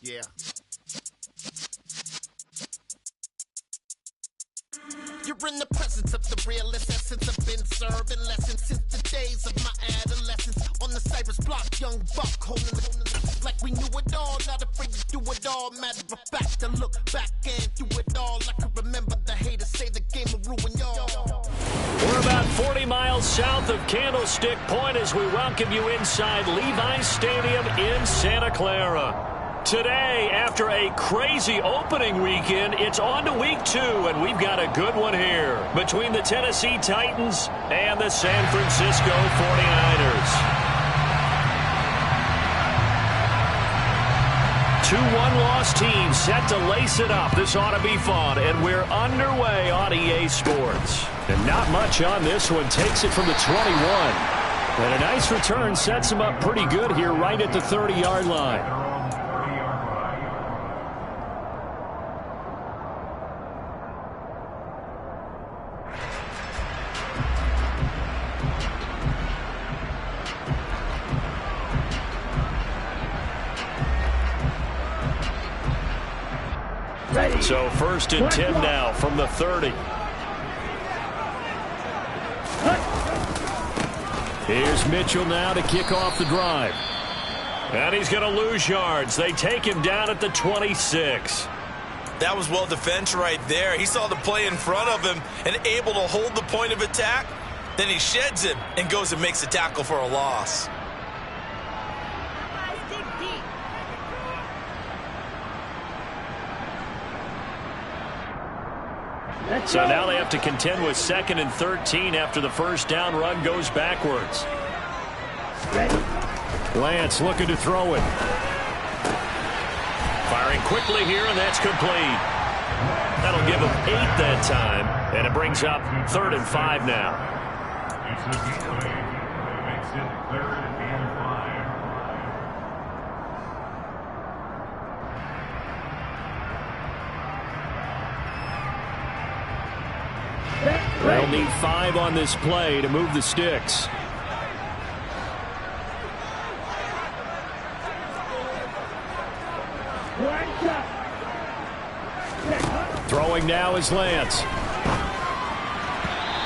Yeah. You're in the presence of the realest essence. I've been serving lessons since the days of my adolescence. On the Cyrus block, young buck, holding the like we knew it all. Not afraid to do it all. Matter of fact, to look back and do it all. I can remember the haters say the game will ruin y'all. We're about 40 miles south of Candlestick Point as we welcome you inside Levi's Stadium in Santa Clara. Today, after a crazy opening weekend, it's on to week 2, and we've got a good one here between the Tennessee Titans and the San Francisco 49ers. 2 one-loss teams set to lace it up. This ought to be fun, and we're underway on EA Sports. And not much on this one. Takes it from the 21. And a nice return sets him up pretty good here right at the 30-yard line. So 1st and 10 now from the 30. Here's Mitchell now to kick off the drive. And he's going to lose yards. They take him down at the 26. That was well defended right there. He saw the play in front of him and able to hold the point of attack. Then he sheds him and goes and makes a tackle for a loss. So now they have to contend with 2nd and 13 after the first down run goes backwards. Lance looking to throw it. Firing quickly here, and that's complete. That'll give him 8 that time, and it brings up 3rd and 5 now. They'll need 5 on this play to move the sticks. Throwing now is Lance.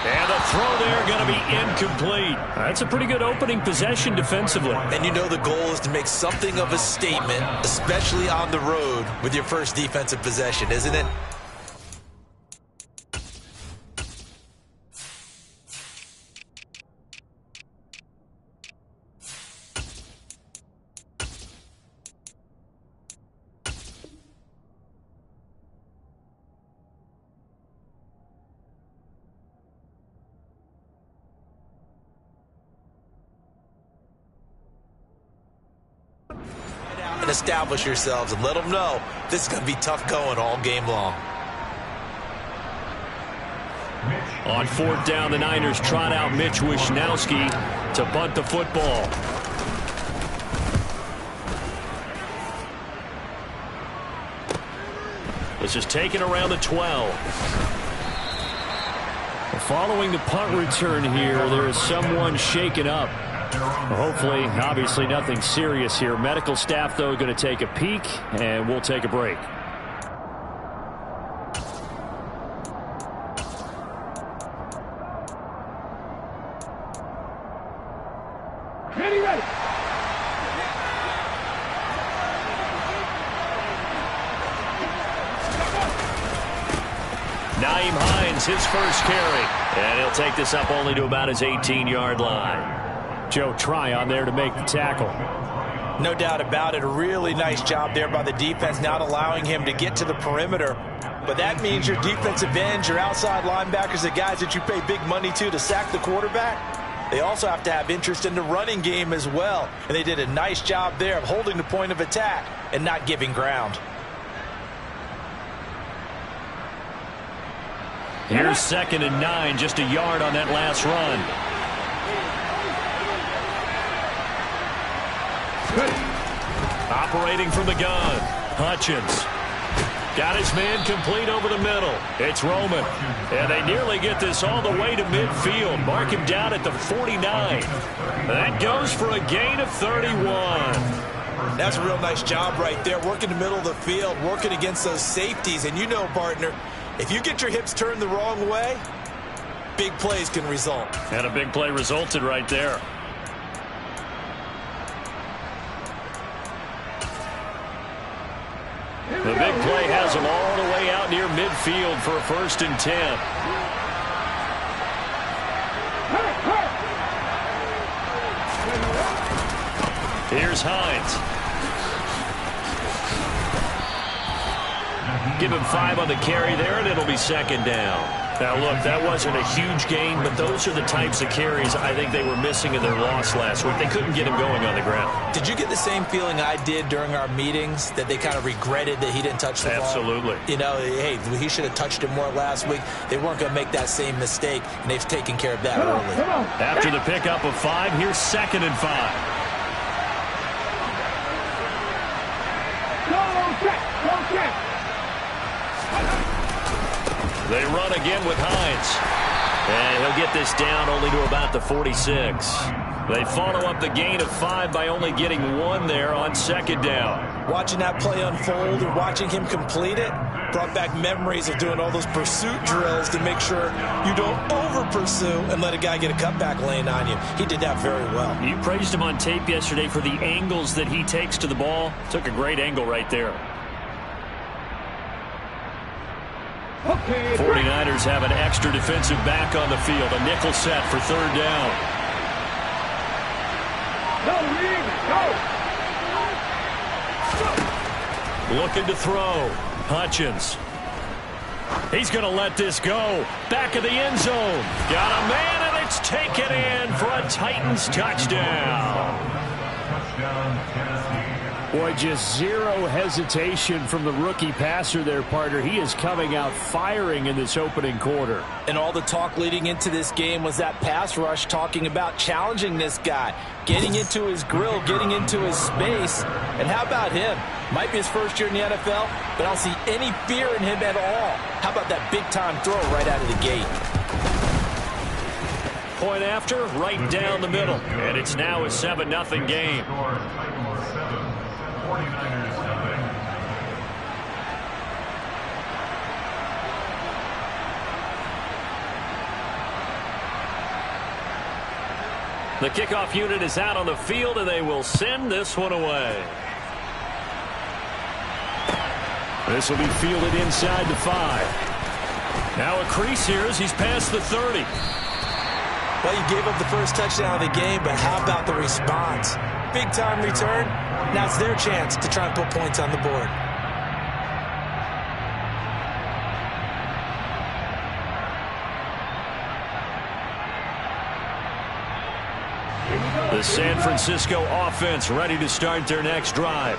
And the throw there going to be incomplete. That's a pretty good opening possession defensively. And you know the goal is to make something of a statement, especially on the road with your first defensive possession, isn't it? And establish yourselves and let them know this is going to be tough going all game long. On 4th down, the Niners trot out Mitch Wishnowski to bunt the football. This is taken around the 12. Following the punt return here, there is someone shaken up. Hopefully, obviously nothing serious here. Medical staff, though, going to take a peek, and we'll take a break. Nyheim Hines, his first carry, and he'll take this up only to about his 18-yard line. Joe Tryon there to make the tackle. No doubt about it. A really nice job there by the defense, not allowing him to get to the perimeter. But that means your defensive ends, your outside linebackers, the guys that you pay big money to sack the quarterback, they also have to have interest in the running game as well. And they did a nice job there of holding the point of attack and not giving ground. Here's 2nd and 9, just a yard on that last run. Operating from the gun, Hutchins. Got his man complete over the middle. It's Roman. And they nearly get this all the way to midfield. Mark him down at the 49. That goes for a gain of 31. That's a real nice job right there, working the middle of the field, working against those safeties. And you know, partner, if you get your hips turned the wrong way, big plays can result. And a big play resulted right there. The big play has him all the way out near midfield for a 1st and 10. Here's Hines. Give him 5 on the carry there, and it'll be 2nd down. Now, look, that wasn't a huge gain, but those are the types of carries I think they were missing in their loss last week. They couldn't get him going on the ground. Did you get the same feeling I did during our meetings, that they kind of regretted that he didn't touch the ball? Absolutely. You know, hey, he should have touched it more last week. They weren't going to make that same mistake, and they've taken care of that early. After the pickup of 5, here's 2nd and 5. They run again with Hines. And he'll get this down only to about the 46. They follow up the gain of 5 by only getting 1 there on 2nd down. Watching that play unfold and watching him complete it brought back memories of doing all those pursuit drills to make sure you don't over-pursue and let a guy get a cutback lane on you. He did that very well. You praised him on tape yesterday for the angles that he takes to the ball. Took a great angle right there. 49ers have an extra defensive back on the field. A nickel set for 3rd down. Looking to throw. Hutchins. He's going to let this go. Back of the end zone. Got a man, and it's taken in for a Titans touchdown. Boy, just zero hesitation from the rookie passer there, partner. He is coming out firing in this opening quarter. And all the talk leading into this game was that pass rush talking about challenging this guy, getting into his grill, getting into his space. And how about him? Might be his first year in the NFL, but I don't see any fear in him at all. How about that big-time throw right out of the gate? Point after, right down the middle. And it's now a 7-0 game. The kickoff unit is out on the field, and they will send this one away. This will be fielded inside the 5. Now a crease here as he's past the 30. Well, you gave up the first touchdown of the game, but how about the response? Big-time return. Now it's their chance to try and put points on the board. The San Francisco offense ready to start their next drive.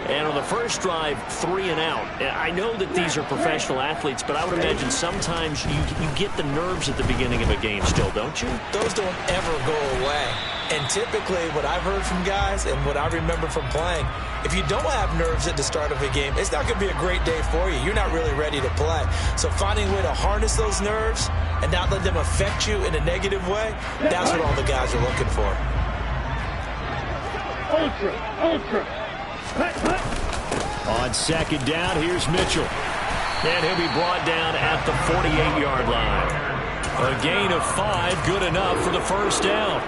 And on the first drive, 3 and out. I know that these are professional athletes, but I would imagine sometimes you get the nerves at the beginning of a game still, don't you? Those don't ever go away. And typically what I've heard from guys and what I remember from playing, if you don't have nerves at the start of a game, it's not going to be a great day for you. You're not really ready to play. So finding a way to harness those nerves and not let them affect you in a negative way, that's what all the guys are looking for. Ultra. On 2nd down, here's Mitchell. And he'll be brought down at the 48-yard line. A gain of 5, good enough for the first down.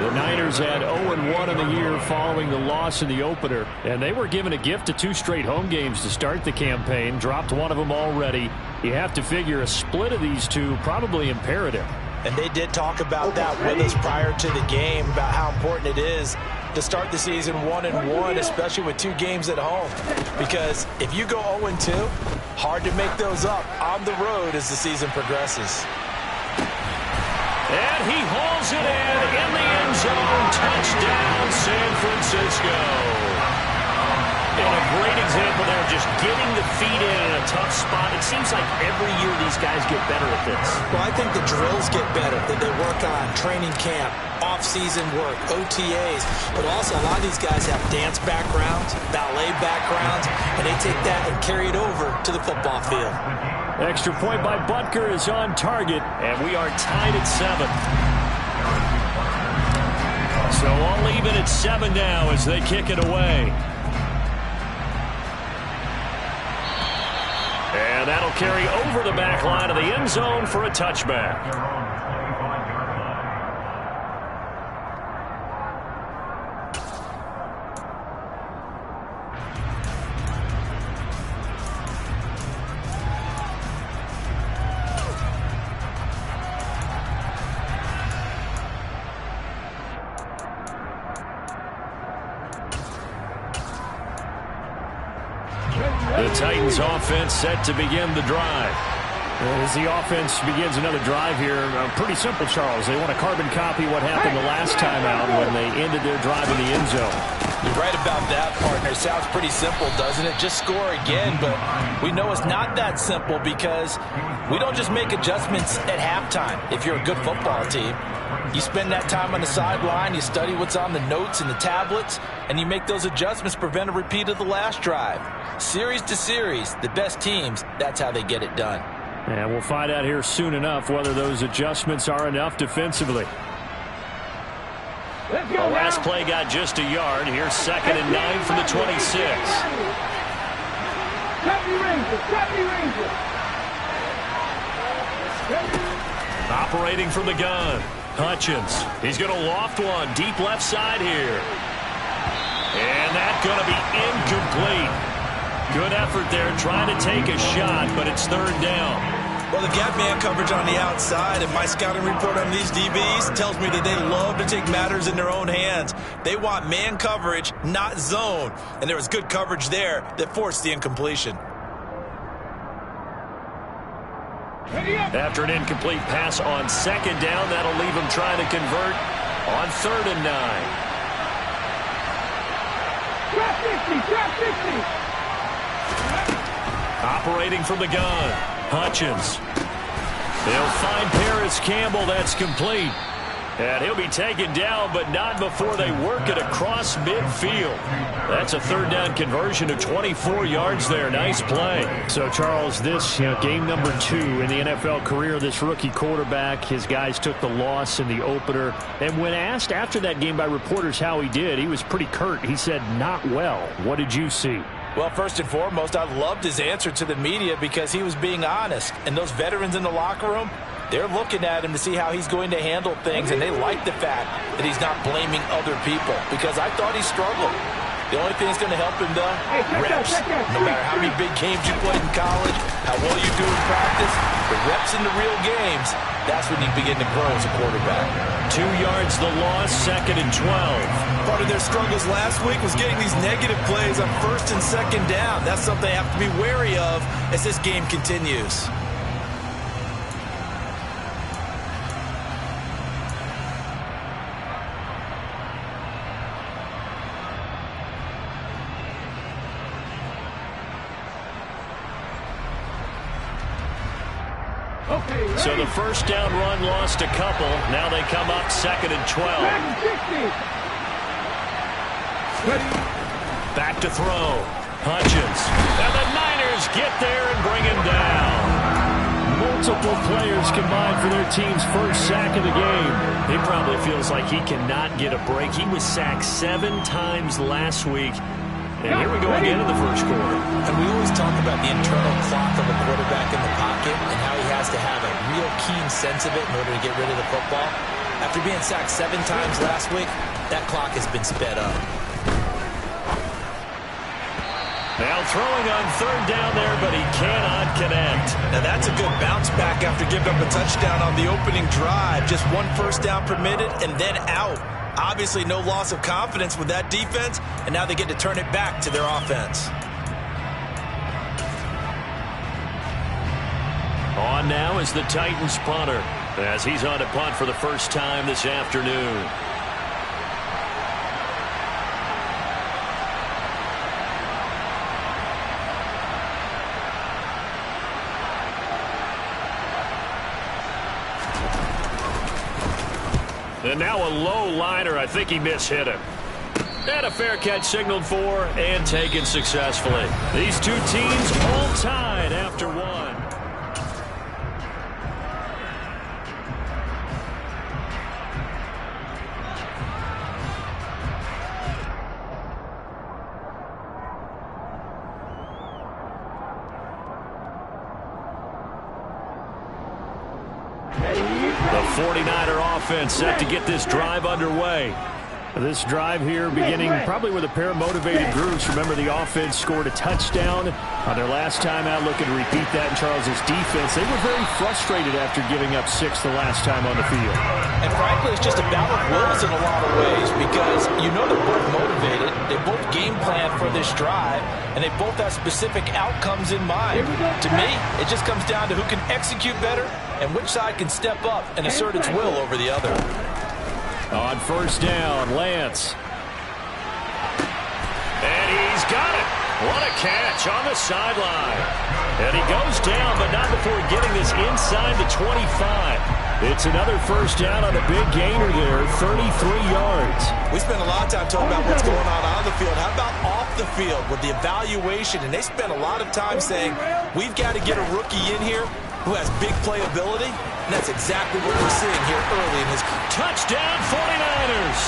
The Niners had 0-1 in the year following the loss in the opener. And they were given a gift of 2 straight home games to start the campaign. Dropped one of them already. You have to figure a split of these 2 probably imperative. And they did talk about that with us prior to the game, about how important it is to start the season 1-1, especially with 2 games at home. Because if you go 0-2, hard to make those up on the road as the season progresses. And he hauls it in the end zone. Touchdown, San Francisco. And a great example there of just getting the feet in a tough spot. It seems like every year these guys get better at this. Well, I think the drills get better, that they work on training camp, off-season work, OTAs. But also a lot of these guys have dance backgrounds, ballet backgrounds, and they take that and carry it over to the football field. Extra point by Butker is on target, and we are tied at 7. So all even at 7 now as they kick it away. And that'll carry over the back line of the end zone for a touchback. The Titans offense set to begin the drive. As the offense begins another drive here, pretty simple, Charles. They want to carbon copy what happened the last time out when they ended their drive in the end zone. You're right about that, partner. Sounds pretty simple, doesn't it? Just score again, but we know it's not that simple because we don't just make adjustments at halftime if you're a good football team. You spend that time on the sideline, you study what's on the notes and the tablets, and you make those adjustments to prevent a repeat of the last drive. Series to series, the best teams, that's how they get it done. And we'll find out here soon enough whether those adjustments are enough defensively. The last play got just a yard. Here's 2nd and 9 from the 26. Operating from the gun. Hutchins. He's going to loft one deep left side here. And that's going to be incomplete. Good effort there trying to take a shot, but it's 3rd down. Well, the gap man coverage on the outside, and my scouting report on these DBs tells me that they love to take matters in their own hands. They want man coverage, not zone. And there was good coverage there that forced the incompletion. After an incomplete pass on 2nd down, that'll leave him trying to convert on 3rd and 9. Trap 60. Operating from the gun, Hutchins. They'll find Paris Campbell. That's complete. And he'll be taken down, but not before they work it across midfield. That's a 3rd down conversion of 24 yards there. Nice play. So, Charles, this game number 2 in the NFL career, this rookie quarterback, his guys took the loss in the opener. And when asked after that game by reporters how he did, he was pretty curt. He said, not well. What did you see? Well, first and foremost, I loved his answer to the media because he was being honest. And those veterans in the locker room, they're looking at him to see how he's going to handle things, and they like the fact that he's not blaming other people because I thought he struggled. The only thing that's going to help him, though, reps. No matter how many big games you played in college, how well you do in practice, the reps in the real games, that's when you begin to grow as a quarterback. 2 yards the loss, 2nd and 12. Part of their struggles last week was getting these negative plays on 1st and 2nd down. That's something they have to be wary of as this game continues. So the 1st down run lost a couple. Now they come up 2nd and 12. Back to throw. Hutchins. And the Niners get there and bring him down. Multiple players combined for their team's 1st sack of the game. He probably feels like he cannot get a break. He was sacked 7 times last week. And here we go again in the 1st quarter. And we always talk about the internal clock of a quarterback in the pocket and how he has to have a real keen sense of it in order to get rid of the football. After being sacked 7 times last week, that clock has been sped up. Now throwing on 3rd down there, but he cannot connect. Now that's a good bounce back after giving up a touchdown on the opening drive. Just 1 first down permitted and then out. Obviously no loss of confidence with that defense, and now they get to turn it back to their offense. On now is the Titans punter as he's on to punt for the first time this afternoon. And now a low liner. I think he mishit him. And a fair catch signaled for and taken successfully. These two teams all tied after 1. 49er offense set to get this drive underway. This drive here beginning probably with a pair of motivated groups. Remember, the offense scored a touchdown on their last time out, looking to repeat that in Charles's defense. They were very frustrated after giving up 6 the last time on the field. And frankly, it's just a battle of wills in a lot of ways because you know they're both motivated. They both game plan for this drive, and they both have specific outcomes in mind. To me, it just comes down to who can execute better and which side can step up and assert its will over the other. On first down, Lance. And he's got it. What a catch on the sideline. And he goes down, but not before getting this inside the 25. It's another first down on a big gainer there, 33 yards. We spent a lot of time talking about what's going on the field. How about off the field with the evaluation? And they spent a lot of time saying, we've got to get a rookie in here who has big playability. And that's exactly what we're seeing here early in his touchdown 49ers.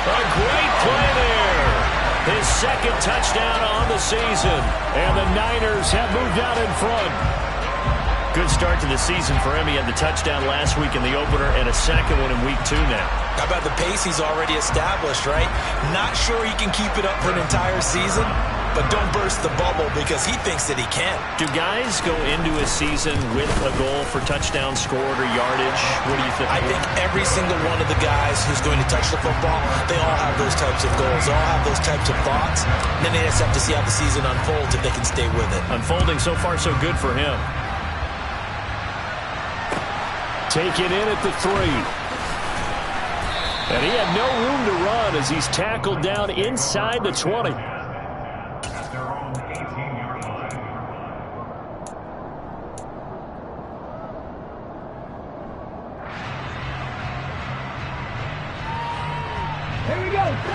A great play there. His second touchdown on the season. And the Niners have moved out in front. Good start to the season for him. He had the touchdown last week in the opener and a second one in week 2 now. How about the pace he's already established, right? Not sure he can keep it up for an entire season, but don't burst the bubble because he thinks that he can. Do guys go into a season with a goal for touchdown scored or yardage? What do you think? I think every single one of the guys who's going to touch the football, they all have those types of goals. They all have those types of thoughts. And then they just have to see how the season unfolds if they can stay with it. Unfolding so far so good for him. Take it in at the 3. And he had no room to run as he's tackled down inside the 20.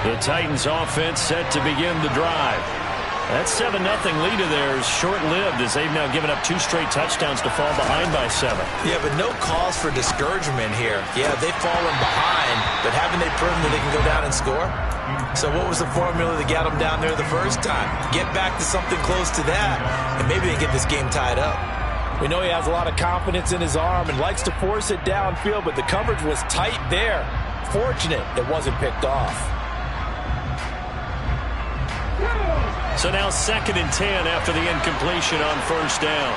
The Titans offense set to begin the drive. That 7-0 lead of theirs short-lived as they've now given up 2 straight touchdowns to fall behind by 7. Yeah, but no cause for discouragement here. Yeah, they've fallen behind, but haven't they proven that they can go down and score? So what was the formula that got them down there the first time? Get back to something close to that, and maybe they get this game tied up. We know he has a lot of confidence in his arm and likes to force it downfield, but the coverage was tight there. Fortunate it wasn't picked off. So now 2nd and 10 after the incompletion on first down.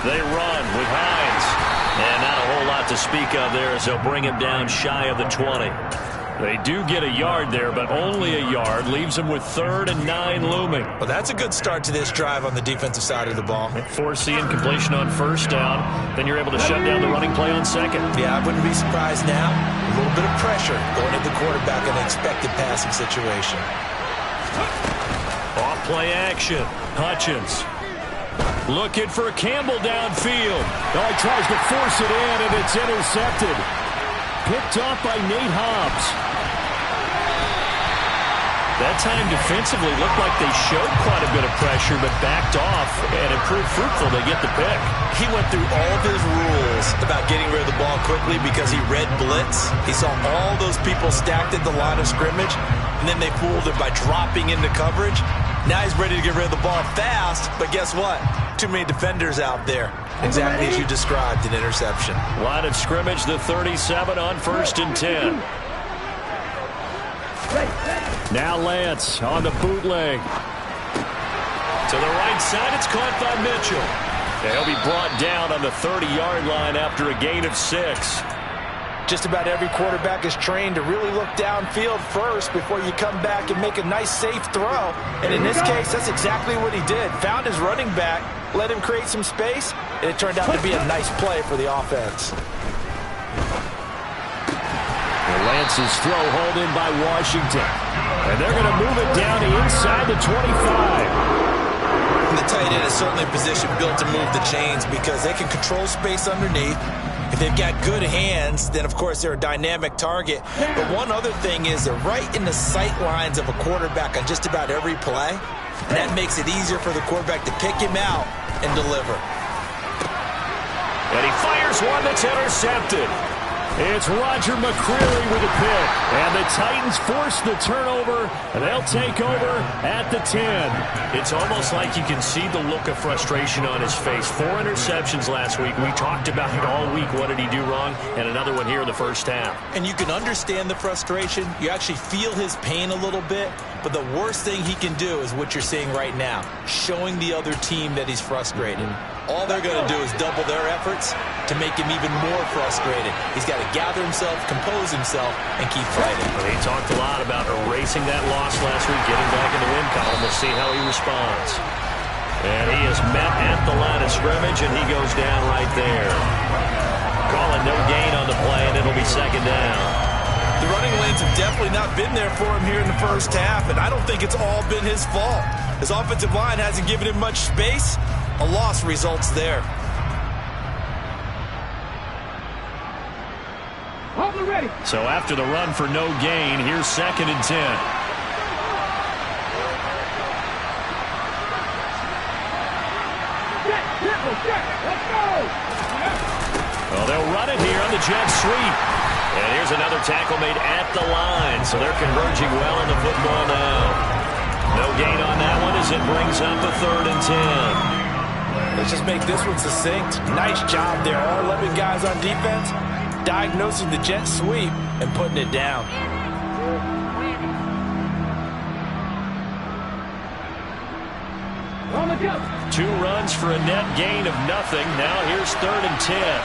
They run with Hines. And not a whole lot to speak of there as they'll bring him down shy of the 20. They do get a yard there, but only a yard. Leaves them with 3rd and 9 looming. Well, that's a good start to this drive on the defensive side of the ball. Force the incompletion on first down. Then you're able to shut down the running play on 2nd. Yeah, I wouldn't be surprised now. A little bit of pressure going at the quarterback in an expected passing situation. Off play action. Hutchins. Looking for Campbell downfield. Oh, he tries to force it in, and it's intercepted. Picked off by Nate Hobbs. That time defensively looked like they showed quite a bit of pressure, but backed off and it proved fruitful to get the pick. He went through all of his rules about getting rid of the ball quickly because he read blitz. He saw all those people stacked at the line of scrimmage, and then they fooled him by dropping into coverage. Now he's ready to get rid of the ball fast, but guess what? Too many defenders out there. Exactly as you described, an interception. Line of scrimmage, the 37 on 1st and 10. Now Lance on the bootleg. To the right side, it's caught by Mitchell. And he'll be brought down on the 30-yard line after a gain of 6. Just about every quarterback is trained to really look downfield first before you come back and make a nice, safe throw. And in this case, that's exactly what he did. Found his running back, let him create some space, and it turned out to be a nice play for the offense. Lance's throw hauled in by Washington. And they're going to move it down inside the 25. And the tight end is certainly a position built to move the chains because they can control space underneath. If they've got good hands, then of course they're a dynamic target. But one other thing is they're right in the sight lines of a quarterback on just about every play. And that makes it easier for the quarterback to pick him out and deliver. And he fires one that's intercepted. It's Roger McCreary with a pick. And the Titans force the turnover. And they'll take over at the 10. It's almost like you can see the look of frustration on his face. 4 interceptions last week. We talked about it all week. What did he do wrong? And another one here in the first half. And you can understand the frustration. You actually feel his pain a little bit. But the worst thing he can do is what you're seeing right now, showing the other team that he's frustrated. All they're going to do is double their efforts to make him even more frustrated. He's got to gather himself, compose himself, and keep fighting. He talked a lot about erasing that loss last week, getting back in the win column. We'll see how he responds. And he is met at the line of scrimmage, and he goes down right there. Calling no gain on the play, and it'll be second down. The running lanes have definitely not been there for him here in the first half, and I don't think it's all been his fault. His offensive line hasn't given him much space. A loss results there. Ready. So after the run for no gain, here's 2nd and 10. Let's go. Well, they'll run it here on the jet sweep. And here's another tackle made at the line. So they're converging well on the football now. No gain on that one as it brings up a 3rd and 10. Let's just make this one succinct. Nice job there. All 11 guys on defense diagnosing the jet sweep and putting it down. On the go. 2 runs for a net gain of nothing. Now here's 3rd and 10.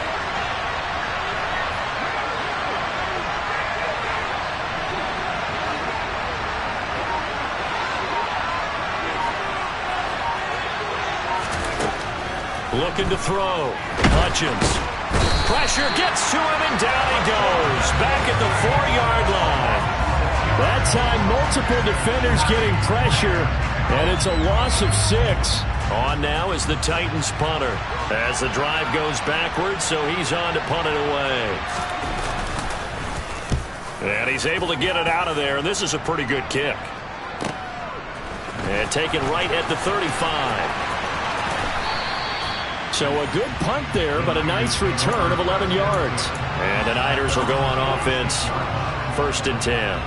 Looking to throw. Hutchins. Pressure gets to him, and down he goes. Back at the 4-yard line. That time, multiple defenders getting pressure, and it's a loss of 6. On now is the Titans punter. As the drive goes backwards, so he's on to punt it away. And he's able to get it out of there, and this is a pretty good kick. And taken right at the 35. So a good punt there, but a nice return of 11 yards. And the Niners will go on offense. 1st and 10.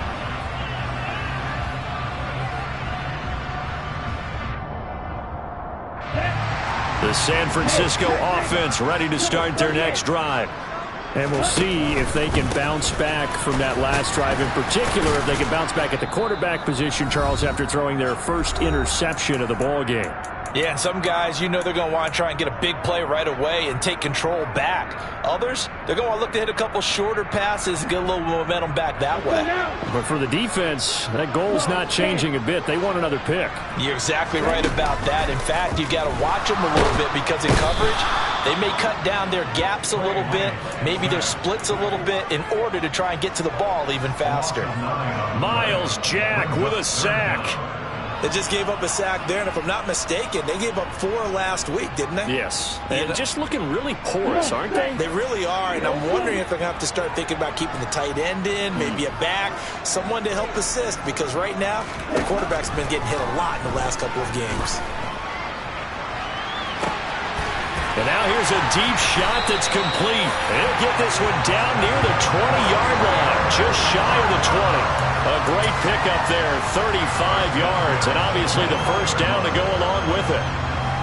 The San Francisco offense ready to start their next drive. And we'll see if they can bounce back from that last drive. In particular, if they can bounce back at the quarterback position, Charles, after throwing their first interception of the ball game. Yeah, and some guys, you know they're going to want to try and get a big play right away and take control back. Others, they're going to want to look to hit a couple shorter passes and get a little momentum back that way. But for the defense, that goal's not changing a bit. They want another pick. You're exactly right about that. In fact, you've got to watch them a little bit because in coverage, they may cut down their gaps a little bit, maybe their splits a little bit in order to try and get to the ball even faster. Miles Jack with a sack. They just gave up a sack there, and if I'm not mistaken, they gave up 4 last week, didn't they? Yes. And just looking really porous, aren't they? They really are, and I'm wondering if they're going to have to start thinking about keeping the tight end in, maybe a back, someone to help assist, because right now, the quarterback's been getting hit a lot in the last couple of games. And now here's a deep shot that's complete. And he'll get this one down near the 20-yard line, just shy of the 20. A great pickup there, 35 yards, and obviously the first down to go along with it.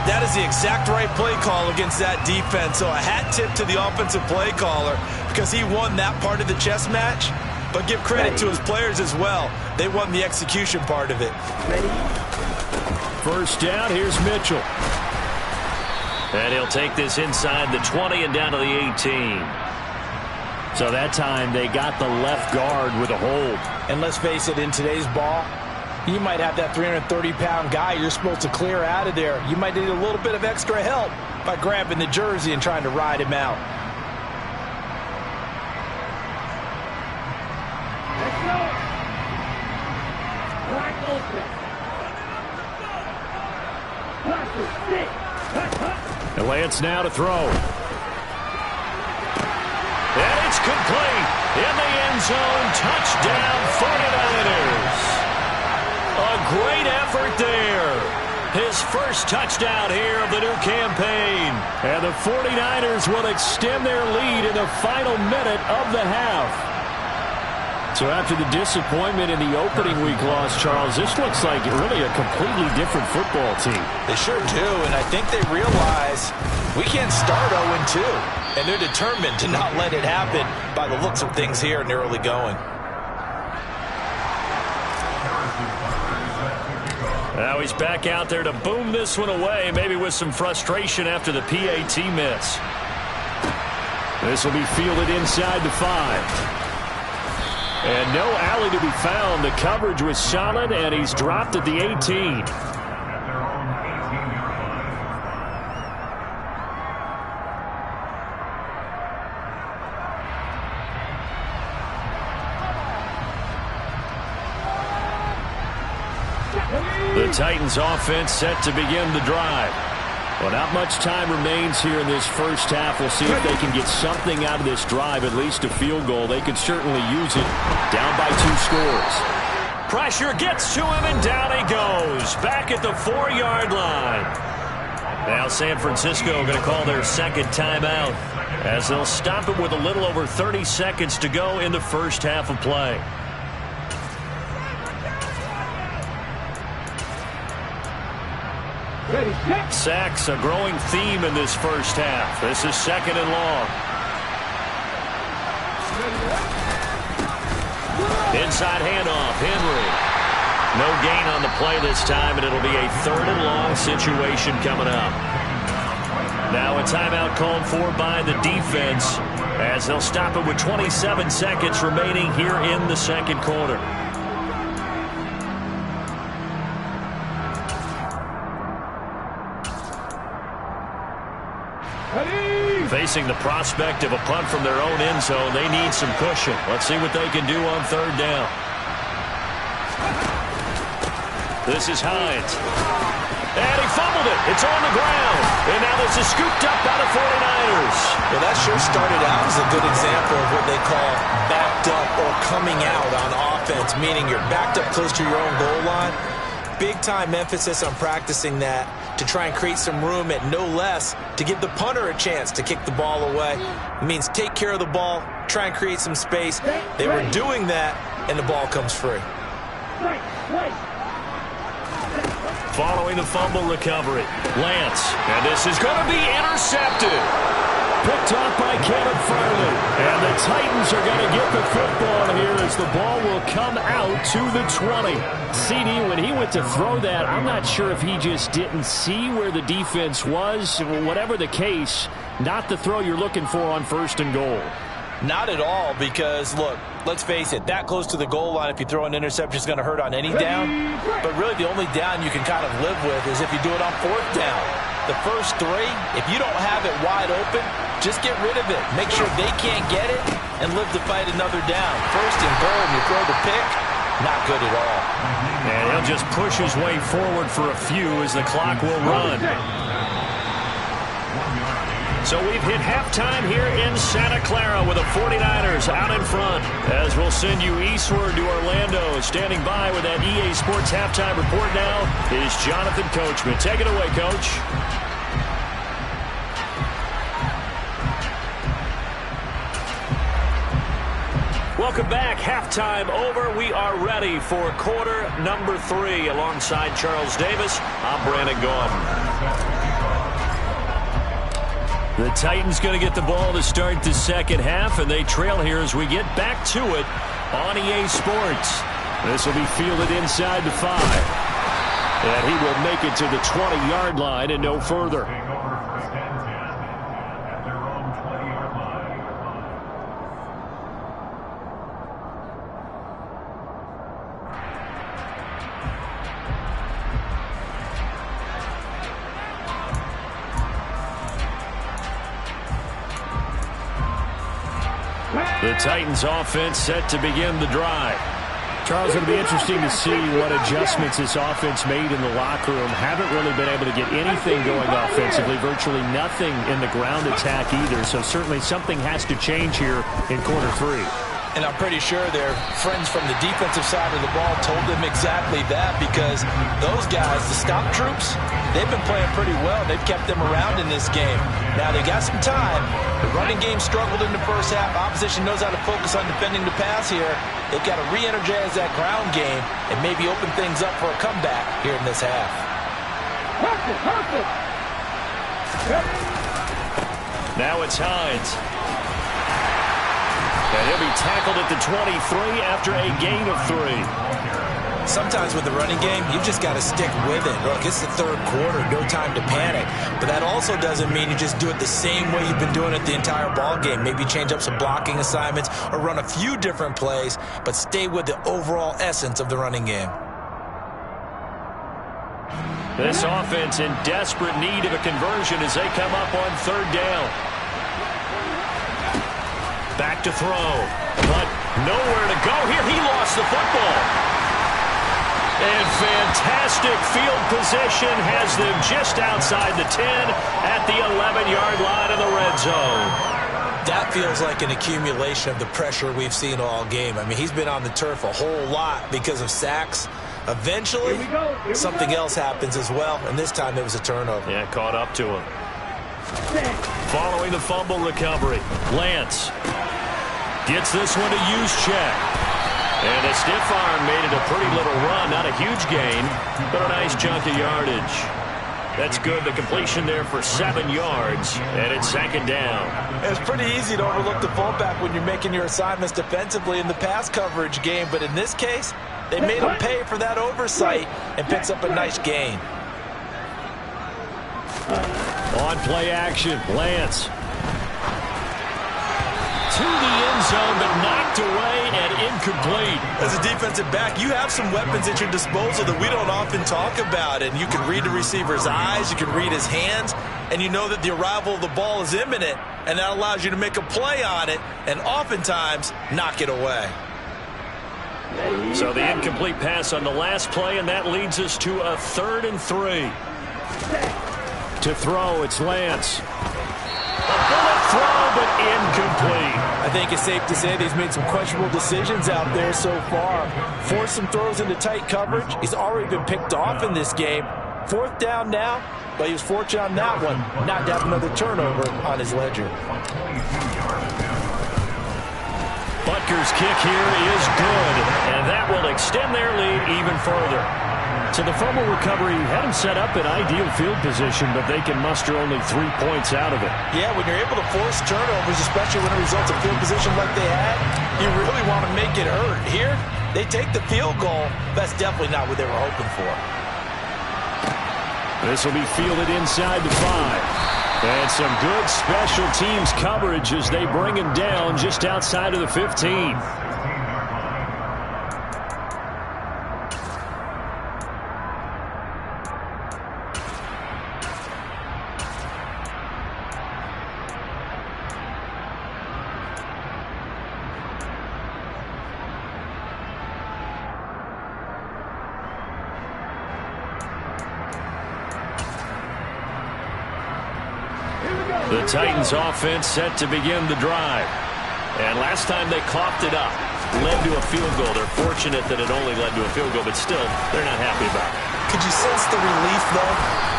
That is the exact right play call against that defense. So a hat tip to the offensive play caller because he won that part of the chess match. But give credit to his players as well. They won the execution part of it. First down, here's Mitchell. And he'll take this inside the 20 and down to the 18. So that time they got the left guard with a hold. And let's face it, in today's ball, you might have that 330-pound guy you're supposed to clear out of there. You might need a little bit of extra help by grabbing the jersey and trying to ride him out. Let's go. Wide open. And Lance now to throw. And it's complete. In the end zone, touchdown 49ers. A great effort there. His first touchdown here of the new campaign. And the 49ers will extend their lead in the final minute of the half. So after the disappointment in the opening week loss, Charles, this looks like really a completely different football team. They sure do, and I think they realize we can't start 0-2, and they're determined to not let it happen by the looks of things here in the early going. Now he's back out there to boom this one away, maybe with some frustration after the PAT miss. This will be fielded inside the 5. And no alley to be found. The coverage was solid, and he's dropped at the 18. The Titans offense set to begin the drive. Well, not much time remains here in this first half. We'll see if they can get something out of this drive, at least a field goal. They could certainly use it. Down by 2 scores. Pressure gets to him, and down he goes. Back at the 4-yard line. Now San Francisco going to call their second timeout, as they'll stop it with a little over 30 seconds to go in the first half of play. Sacks, a growing theme in this first half. This is 2nd and long. Inside handoff, Henry. No gain on the play this time, and it'll be a 3rd and long situation coming up. Now a timeout called for by the defense, as they'll stop it with 27 seconds remaining here in the second quarter. Facing the prospect of a punt from their own end zone, they need some cushion. Let's see what they can do on 3rd down. This is Hines. And he fumbled it. It's on the ground. And now this is scooped up by the 49ers. Well, that sure started out as a good example of what they call backed up or coming out on offense, meaning you're backed up close to your own goal line. Big-time emphasis on practicing that to try and create some room at no less to give the punter a chance to kick the ball away. It means take care of the ball, try and create some space. They were doing that, and the ball comes free. Following the fumble recovery, Lance, and this is going to be intercepted. Picked off by Kevin Farley. And the Titans are going to get the football here as the ball will come out to the 20. CD, when he went to throw that, I'm not sure if he just didn't see where the defense was. Whatever the case, not the throw you're looking for on 1st and goal. Not at all, because, look, let's face it, that close to the goal line, if you throw an interception, is going to hurt on any down. But really, the only down you can kind of live with is if you do it on 4th down. The first 3, if you don't have it wide open, just get rid of it. Make sure they can't get it and live to fight another down. 1st and goal, and you throw the pick, not good at all. And he'll just push his way forward for a few as the clock will run. So we've hit halftime here in Santa Clara with the 49ers out in front. As we'll send you eastward to Orlando. Standing by with that EA Sports halftime report now is Jonathan Coachman. Take it away, Coach. Welcome back. Halftime over. We are ready for quarter number 3. Alongside Charles Davis, I'm Brandon Gaughan. The Titans going to get the ball to start the second half, and they trail here as we get back to it on EA Sports. This will be fielded inside the 5. And he will make it to the 20-yard line and no further. The Titans offense set to begin the drive. Charles, it'll be interesting to see what adjustments this offense made in the locker room. Haven't really been able to get anything going offensively, virtually nothing in the ground attack either. So certainly something has to change here in quarter 3. And I'm pretty sure their friends from the defensive side of the ball told them exactly that, because those guys, the stop troops, they've been playing pretty well. They've kept them around in this game. Now, they got some time. The running game struggled in the first half. Opposition knows how to focus on defending the pass here. They've got to re-energize that ground game and maybe open things up for a comeback here in this half. Now it's Hines. And he'll be tackled at the 23 after a gain of 3. Sometimes with the running game, you just got to stick with it. Look, it's the third quarter, no time to panic. But that also doesn't mean you just do it the same way you've been doing it the entire ball game. Maybe change up some blocking assignments or run a few different plays, but stay with the overall essence of the running game. This offense in desperate need of a conversion as they come up on third down. Back to throw, but nowhere to go here. He lost the football. And fantastic field position has them just outside the 10 at the 11-yard line in the red zone. That feels like an accumulation of the pressure we've seen all game. I mean, he's been on the turf a whole lot because of sacks. Eventually, something else happens as well, and this time it was a turnover. Yeah, caught up to him. Following the fumble recovery, Lance gets this one to Juszczyk. And a stiff arm made it a pretty little run. Not a huge gain, but a nice chunk of yardage. That's good. The completion there for 7 yards, and it's second down. It's pretty easy to overlook the fullback when you're making your assignments defensively in the pass coverage game, but in this case, they made him pay for that oversight and picks up a nice gain. On play action, Lance. To the end zone, but knocked away and incomplete. As a defensive back, you have some weapons at your disposal that we don't often talk about. And you can read the receiver's eyes, you can read his hands, and you know that the arrival of the ball is imminent, and that allows you to make a play on it and oftentimes knock it away. So the incomplete pass on the last play, and that leads us to a 3rd and 3. To throw, it's Lance. A bullet throw, but incomplete. I think it's safe to say that he's made some questionable decisions out there so far. Forced some throws into tight coverage. He's already been picked off in this game. 4th down now, but he was fortunate on that one not to have another turnover on his ledger. Butker's kick here is good, and that will extend their lead even further. So the fumble recovery had them set up in ideal field position, but they can muster only 3 points out of it. Yeah, when you're able to force turnovers, especially when it results in field position like they had, you really want to make it hurt. Here, they take the field goal. That's definitely not what they were hoping for. This will be fielded inside the 5. And some good special teams coverage as they bring him down just outside of the 15. The Titans offense set to begin the drive. And last time they coughed it up, led to a field goal. They're fortunate that it only led to a field goal, but still, they're not happy about it. Could you sense the relief, though,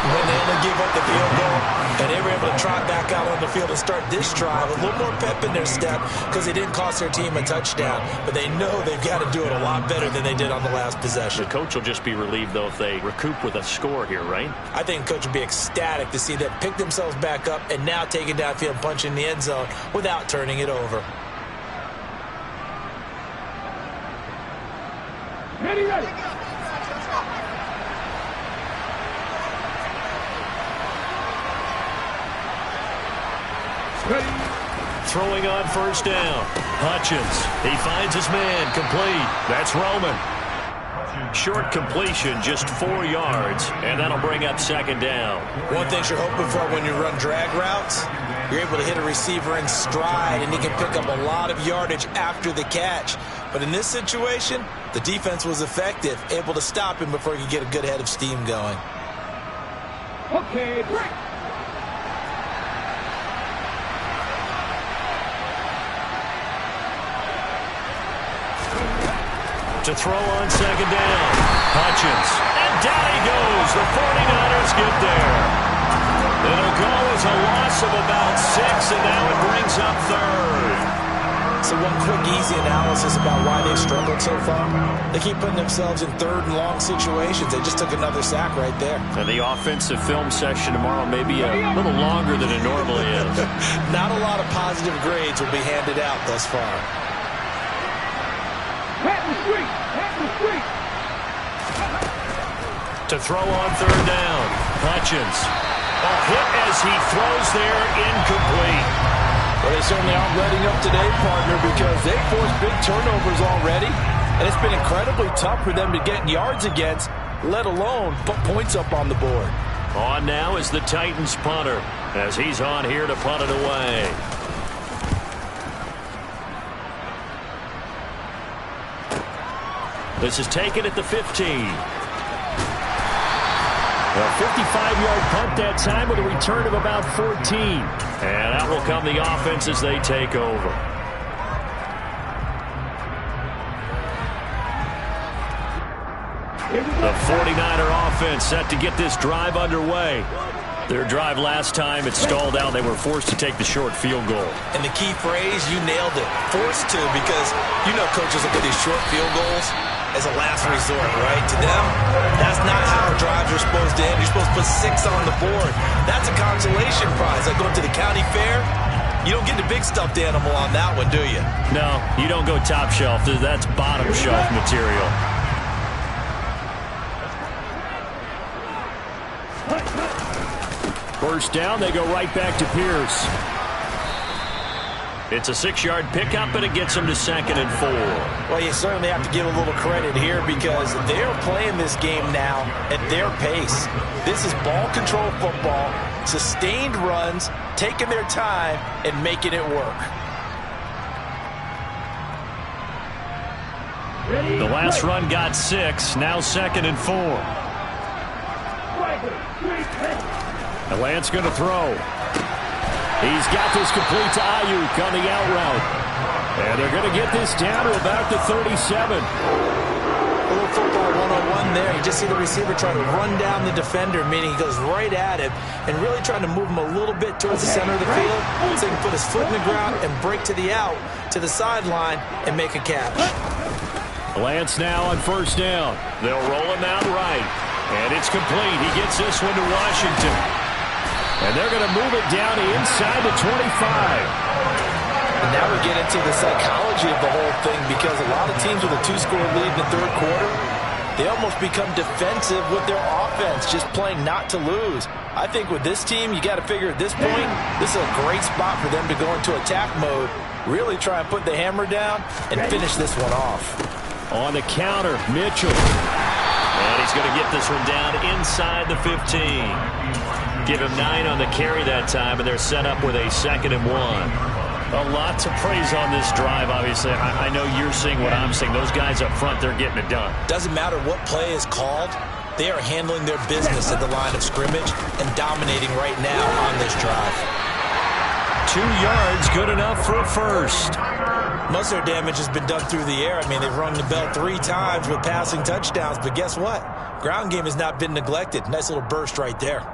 when they only gave up the field goal and they were able to trot back out on the field and start this drive with a little more pep in their step because they didn't cost their team a touchdown, but they know they've got to do it a lot better than they did on the last possession. The coach will just be relieved, though, if they recoup with a score here, right? I think the coach would be ecstatic to see them pick themselves back up and now take it downfield and punch in the end zone without turning it over. Ready, ready. Throwing on 1st down. Hutchins. He finds his man. Complete. That's Roman. Short completion, just 4 yards, and that'll bring up 2nd down. One thing you're hoping for when you run drag routes, you're able to hit a receiver in stride, and he can pick up a lot of yardage after the catch. But in this situation, the defense was effective, able to stop him before he could get a good head of steam going. Okay, break. To throw on second down. Hutchins. And down he goes. The 49ers get there. It'll go as a loss of about 6, and now it brings up third. So one quick, easy analysis about why they've struggled so far. They keep putting themselves in third and long situations. They just took another sack right there. And the offensive film session tomorrow may be a little longer than it normally is. Not a lot of positive grades will be handed out thus far. To throw on third down. Hutchins. A hit as he throws there, incomplete. Well, they certainly aren't letting up today, partner, because they forced big turnovers already, and it's been incredibly tough for them to get yards against, let alone put points up on the board. On now is the Titans punter, as he's on here to punt it away. This is taken at the 15. A 55-yard punt that time with a return of about 14. And out will come the offense as they take over. The 49er offense set to get this drive underway. Their drive last time, it stalled out. They were forced to take the short field goal. And the key phrase, you nailed it. Forced to, because you know coaches look at these short field goals as a last resort, right? To them, that's not how drives are supposed to end. You're supposed to put 6 on the board. That's a consolation prize. Like going to the county fair, you don't get the big stuffed animal on that one, do you? No, you don't go top shelf. That's bottom shelf material. First down, they go right back to Pierce. It's a 6-yard pickup, and it gets them to 2nd and 4. Well, you certainly have to give a little credit here because they're playing this game now at their pace. This is ball control football, sustained runs, taking their time, and making it work. The last run got 6, now 2nd and 4. And Lance going to throw. He's got this complete to Ayuk on the out route. And they're going to get this down to about the 37. A little football 101 there. You just see the receiver try to run down the defender, meaning he goes right at him and really trying to move him a little bit towards the center of the field so he can put his foot in the ground and break to the out, to the sideline, and make a catch. Lance now on first down. They'll roll him out right. And it's complete. He gets this one to Washington. And they're going to move it down inside the 25. And now we get into the psychology of the whole thing because a lot of teams with a 2-score lead in the third quarter, they almost become defensive with their offense, just playing not to lose. I think with this team, you got to figure at this point, this is a great spot for them to go into attack mode, really try and put the hammer down and finish this one off. On the counter, Mitchell. And he's going to get this one down inside the 15. Give him 9 on the carry that time, and they're set up with a 2nd and 1. A lot to praise on this drive, obviously. I know you're seeing what I'm seeing. Those guys up front, they're getting it done. Doesn't matter what play is called. They are handling their business at the line of scrimmage and dominating right now on this drive. 2 yards, good enough for a first. Most of their damage has been done through the air. I mean, they've rung the bell 3 times with passing touchdowns, but guess what? Ground game has not been neglected. Nice little burst right there.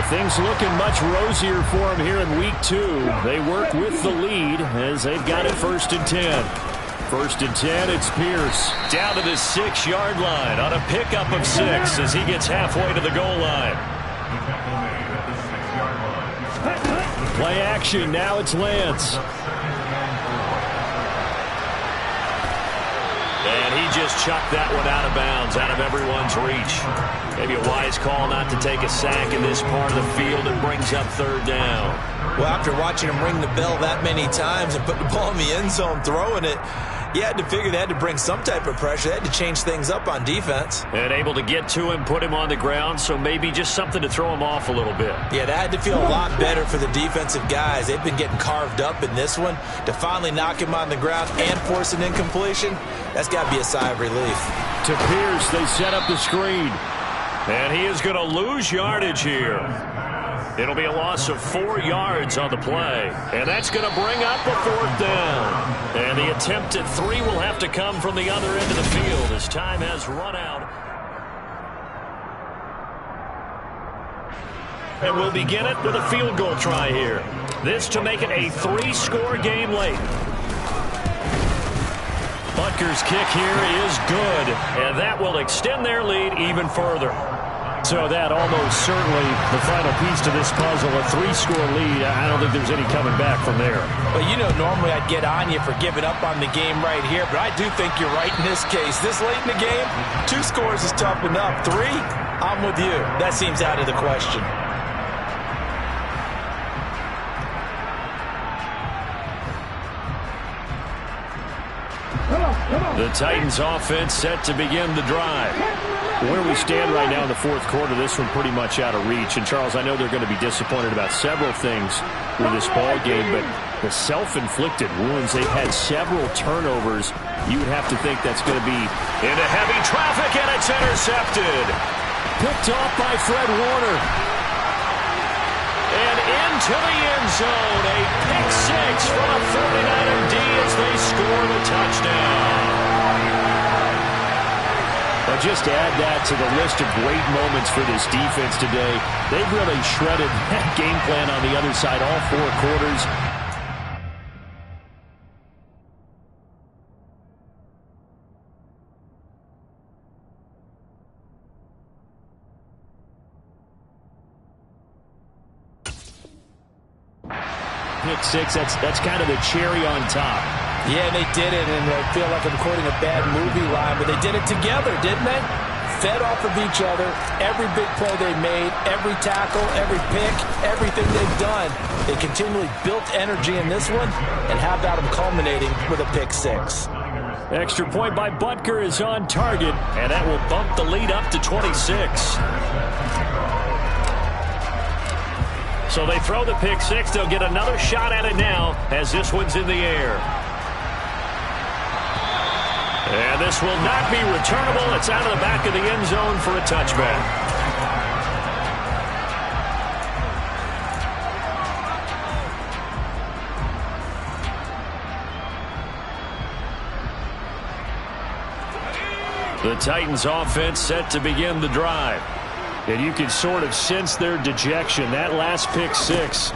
Things looking much rosier for them here in week 2. They work with the lead as they've got it 1st and 10. 1st and 10, it's Pierce. Down to the 6-yard line on a pickup of 6 as he gets halfway to the goal line. Play action, now it's Lance. And he just chucked that one out of bounds, out of everyone's reach. Maybe a wise call not to take a sack in this part of the field. It brings up 3rd down. Well, after watching him ring the bell that many times and put the ball in the end zone, throwing it, you had to figure they had to bring some type of pressure. They had to change things up on defense. And able to get to him, put him on the ground, so maybe just something to throw him off a little bit. Yeah, that had to feel a lot better for the defensive guys. They've been getting carved up in this one. To finally knock him on the ground and force an incompletion, that's got to be a sigh of relief. To Pierce, they set up the screen. And he is going to lose yardage here. It'll be a loss of 4 yards on the play. And that's going to bring up a 4th down. And the attempt at 3 will have to come from the other end of the field as time has run out. And we'll begin it with a field goal try here. This to make it a 3-score game late. Butker's kick here is good, and that will extend their lead even further. So that almost certainly the final piece to this puzzle, a 3-score lead. I don't think there's any coming back from there. But you know, normally I'd get on you for giving up on the game right here, but I do think you're right in this case. This late in the game, 2 scores is tough enough. 3, I'm with you. That seems out of the question. The Titans offense set to begin the drive. Where we stand right now in the 4th quarter, this one pretty much out of reach. And, Charles, I know they're going to be disappointed about several things with this ball game, but the self-inflicted wounds, they've had several turnovers. You would have to think that's going to be into heavy traffic, and it's intercepted. Picked off by Fred Warner. And into the end zone, a pick 6 from a 49er D as they score the touchdown. But just add that to the list of great moments for this defense today. They've really shredded that game plan on the other side all 4 quarters. Pick 6, that's kind of the cherry on top. Yeah, they did it, and I feel like I'm quoting a bad movie line, but they did it together, didn't they? Fed off of each other, every big play they made, every tackle, every pick, everything they've done. They continually built energy in this one, and how about them culminating with a pick 6? Extra point by Butker is on target, and that will bump the lead up to 26. So they throw the pick 6. They'll get another shot at it now as this one's in the air. And this will not be returnable. It's out of the back of the end zone for a touchback. The Titans offense set to begin the drive. And you can sort of sense their dejection. That last pick 6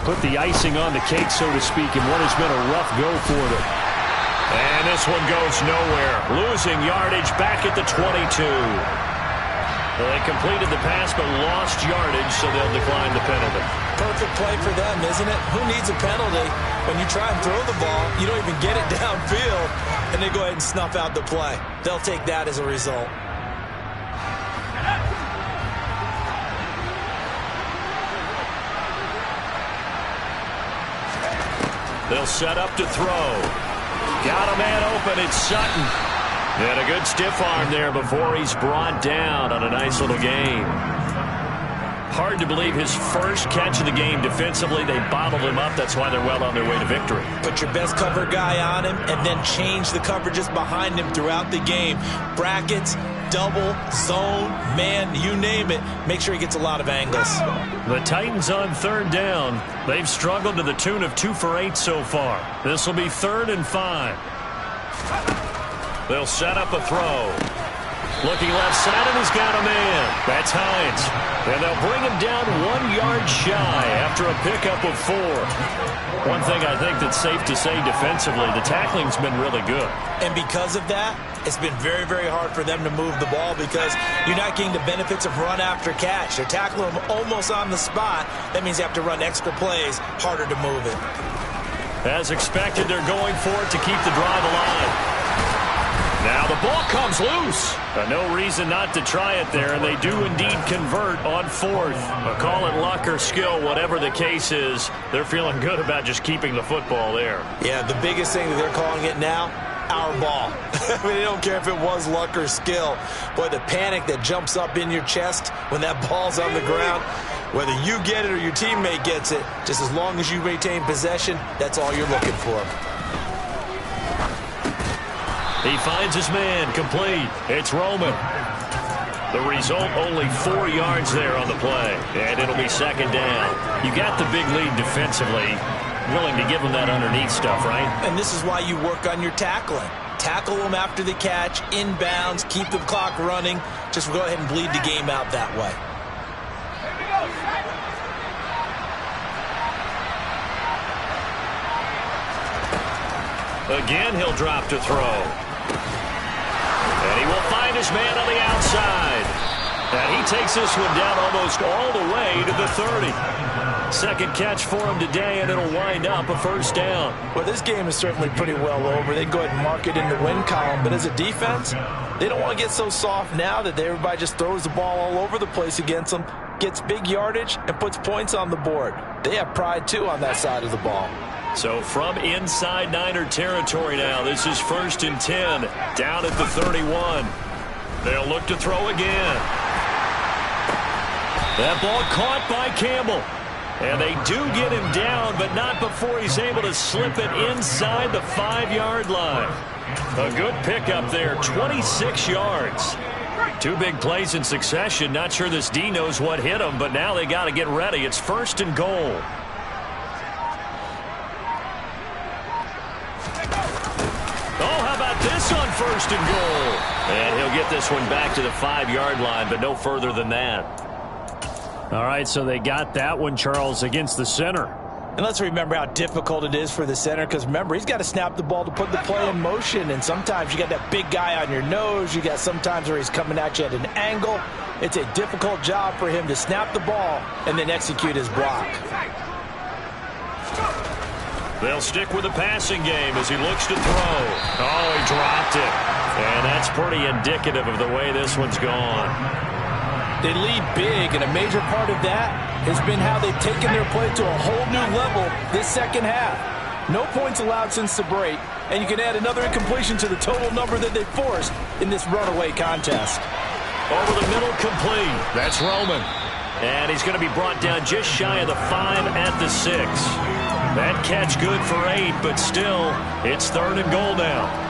put the icing on the cake, so to speak, in what has been a rough go for them. And this one goes nowhere. Losing yardage back at the 22. Well, they completed the pass but lost yardage, so they'll decline the penalty. Perfect play for them, isn't it? Who needs a penalty when you try and throw the ball, you don't even get it downfield, and they go ahead and snuff out the play. They'll take that as a result. They'll set up to throw. Got a man open. It's Sutton. And a good stiff arm there before he's brought down on a nice little gain. Hard to believe his first catch of the game defensively. They bottled him up. That's why they're well on their way to victory. Put your best cover guy on him and then change the coverages behind him throughout the game. Brackets, double, zone, man, you name it. Make sure he gets a lot of angles. The Titans on 3rd down. They've struggled to the tune of 2 for 8 so far. This will be 3rd and 5. They'll set up a throw. Looking left side, and he's got a man. That's Hines. And they'll bring him down 1 yard shy after a pickup of 4. One thing I think that's safe to say defensively, the tackling's been really good. And because of that, it's been very, very hard for them to move the ball because you're not getting the benefits of run after catch. They're tackling them almost on the spot. That means you have to run extra plays, harder to move it. As expected, they're going for it to keep the drive alive. Now the ball comes loose. No reason not to try it there, and they do indeed convert on 4th. Call it luck or skill, whatever the case is, they're feeling good about just keeping the football there. Yeah, the biggest thing that they're calling it now, our ball. I mean, they don't care if it was luck or skill. Boy, the panic that jumps up in your chest when that ball's on the ground, whether you get it or your teammate gets it, just as long as you maintain possession, that's all you're looking for. He finds his man, complete. It's Roman. The result, only 4 yards there on the play, and it'll be second down. You got the big lead defensively, willing to give them that underneath stuff, right? And this is why you work on your tackling. Tackle them after the catch, inbounds, keep the clock running. Just go ahead and bleed the game out that way. Again, he'll drop to throw. And he will find his man on the outside. And he takes this one down almost all the way to the 30. Second catch for him today, and it'll wind up a first down. Well, this game is certainly pretty well over. They can go ahead and mark it in the win column. But as a defense, they don't want to get so soft now that everybody just throws the ball all over the place against them, gets big yardage, and puts points on the board. They have pride, too, on that side of the ball. So from inside Niner territory now, this is 1st and 10, down at the 31. They'll look to throw again. That ball caught by Campbell. And they do get him down, but not before he's able to slip it inside the 5-yard line. A good pickup there, 26 yards. 2 big plays in succession. Not sure this D knows what hit him, but now they got to get ready. It's 1st and goal. Oh, how about this on 1st and goal? And he'll get this one back to the 5-yard line, but no further than that. All right, so they got that one, Charles, against the center. And let's remember how difficult it is for the center, because remember, he's got to snap the ball to put the play in motion, and sometimes you got that big guy on your nose. You got sometimes where he's coming at you at an angle. It's a difficult job for him to snap the ball and then execute his block. They'll stick with the passing game as he looks to throw. Oh, he dropped it. And that's pretty indicative of the way this one's gone. They lead big, and a major part of that has been how they've taken their play to a whole new level this second half. No points allowed since the break, and you can add another incompletion to the total number that they forced in this runaway contest. Over the middle, complete. That's Roman. And he's going to be brought down just shy of the 5 at the 6. That catch good for 8, but still, it's 3rd and goal now.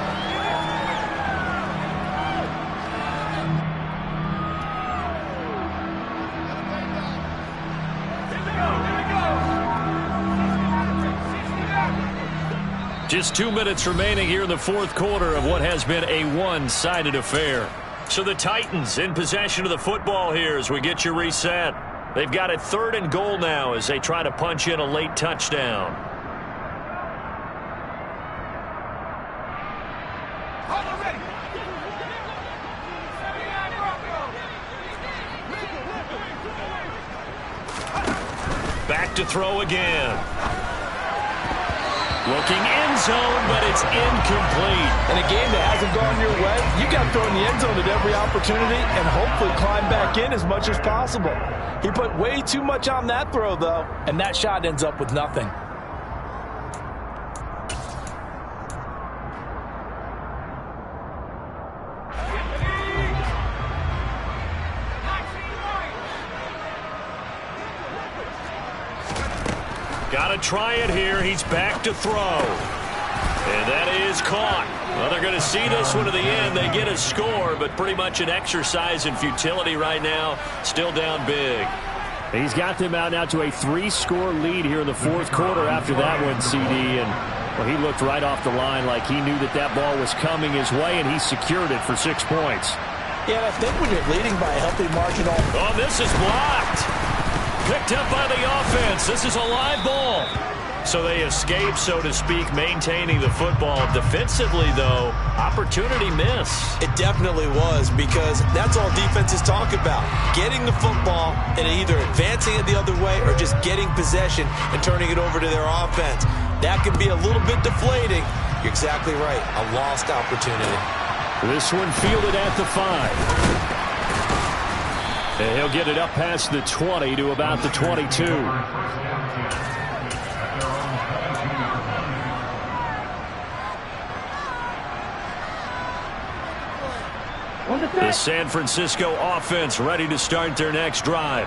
Just 2 minutes remaining here in the 4th quarter of what has been a one-sided affair. So the Titans in possession of the football here as we get you reset. They've got it 3rd and goal now as they try to punch in a late touchdown. Back to throw again. Looking end zone, but it's incomplete. In a game that hasn't gone your way, you got to throw in the end zone at every opportunity and hopefully climb back in as much as possible. He put way too much on that throw, though, and that shot ends up with nothing. Got to try it here. He's back to throw. And that is caught. Well, they're going to see this one to the end. They get a score, but pretty much an exercise in futility right now. Still down big. He's got them out now to a 3-score lead here in the 4th quarter after that one, CD. And well, he looked right off the line like he knew that that ball was coming his way, and he secured it for 6 points. Yeah, I think when you're leading by a healthy margin. Oh, this is blocked. Picked up by the offense. This is a live ball. So they escape, so to speak, maintaining the football. Defensively, though, opportunity miss. It definitely was, because that's all defenses talk about. Getting the football and either advancing it the other way or just getting possession and turning it over to their offense. That can be a little bit deflating. You're exactly right. A lost opportunity. This one fielded at the 5. And he'll get it up past the 20 to about the 22. The San Francisco offense ready to start their next drive.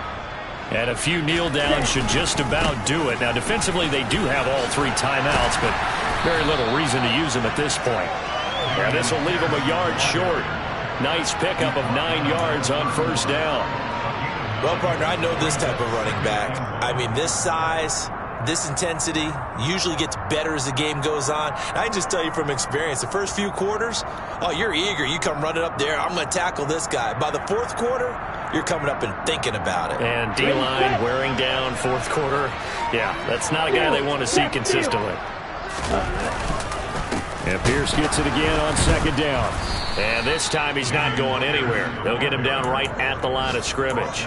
And a few kneel downs should just about do it. Now, defensively, they do have all 3 timeouts, but very little reason to use them at this point. And this will leave them a yard short. Nice pickup of 9 yards on first down. Well, partner, I know this type of running back. I mean, this size, this intensity usually gets better as the game goes on. And I can just tell you from experience, the first few quarters, oh, you're eager. You come running up there. I'm going to tackle this guy. By the fourth quarter, you're coming up and thinking about it. And D-line wearing down fourth quarter. Yeah, that's not a guy they want to see consistently. And Pierce gets it again on second down. And this time he's not going anywhere. They'll get him down right at the line of scrimmage.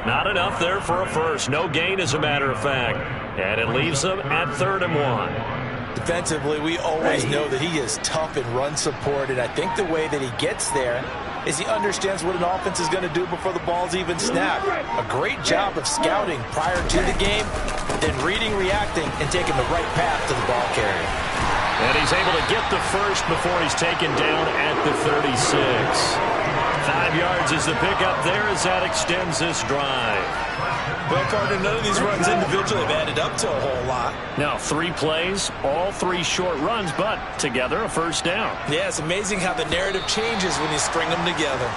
Not enough there for a first. No gain, as a matter of fact. And it leaves them at 3rd and 1. Defensively, we always know that he is tough in run support, and I think the way that he gets there is he understands what an offense is going to do before the ball's even snapped. A great job of scouting prior to the game, then reading, reacting, and taking the right path to the ball carrier. And he's able to get the first before he's taken down at the 36. 5 yards is the pickup there as that extends this drive. Well, partner, none of these runs individually have added up to a whole lot. Now, 3 plays, all 3 short runs, but together a first down. Yeah, it's amazing how the narrative changes when you string them together.